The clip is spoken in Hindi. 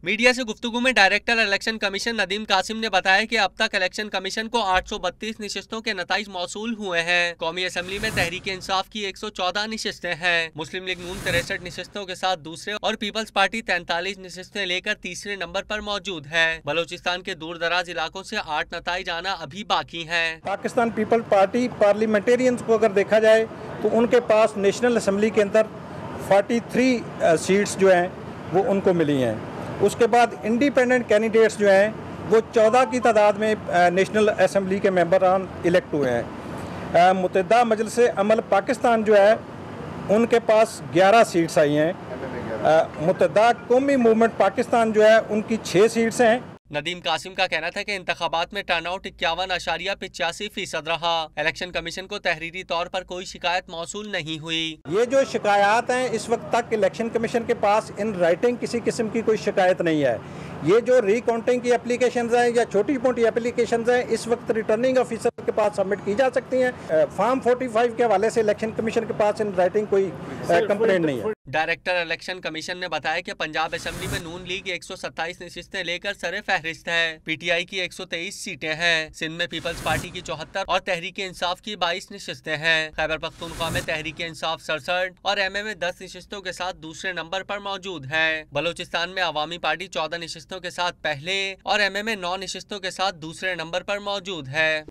मीडिया से गुफ्तगू में director election commission Nadeem Qasim ने बताया कि अब तक इलेक्शन कमीशन को 832 नशिस्तों के नताइज मौसूल हुए हैं। कौमी असेंबली में तहरीक इंसाफ की 114 नशिस्तें हैं। मुस्लिम लीग नून 63 नशिस्तों के साथ दूसरे और पीपल्स पार्टी 43 नशिस्तें लेकर तीसरे नंबर पर मौजूद है। बलोचिस्तान के दूर दराज इलाकों से 8 नताइज आना अभी बाकी है। पाकिस्तान पीपल्स पार्टी पार्लियामेंटेरियंस को अगर देखा जाए तो उनके पास नेशनल असेंबली के अंदर 43 सीट्स जो हैं वो उनको मिली हैं। उसके बाद इंडिपेंडेंट कैंडिडेट्स जो हैं वो 14 की तादाद में नेशनल असेंबली के मेंबरान इलेक्ट हुए हैं। मुत्तहिदा मजलिस अमल पाकिस्तान जो है उनके पास 11 सीट्स आई हैं। मुत्तहिदा कौमी मूवमेंट पाकिस्तान जो है उनकी 6 सीट्स हैं। नदीम कासिम का कहना था कि इंतखाबात में टर्नआउट 51.85% रहा। इलेक्शन कमीशन को तहरीरी तौर पर कोई शिकायत मौसूल नहीं हुई। ये जो शिकायत हैं इस वक्त तक इलेक्शन कमीशन के पास इन राइटिंग किसी किस्म की कोई शिकायत नहीं है। ये जो रिकाउंटिंग की एप्लीकेशंस हैं या छोटी मोटी एप्लीकेशंस हैं इस वक्त रिटर्निंग ऑफिसर के पास सबमिट की जा सकती हैं। फॉर्म 45 के हवाले से इलेक्शन कमीशन के पास इन राइटिंग कोई कंप्लेंट नहीं है। डायरेक्टर इलेक्शन कमीशन ने बताया कि पंजाब असेंबली में नून लीग 127 नशिस्तें लेकर सरे फहरिस्त है। पीटीआई की 123 सीटें हैं। सिंध में पीपल्स पार्टी की 74 और तहरीक इंसाफ की 22 नशिस्तें हैं। खैबर पख्तूनख्वा में तहरीक इंसाफ 67 और एमए में 10 नशिस्तों के साथ दूसरे नंबर पर मौजूद है। बलोचिस्तान में अवामी पार्टी 14 नशिस्तों के साथ पहले और एमए में 9 नशिस्तों के साथ दूसरे नंबर पर मौजूद है।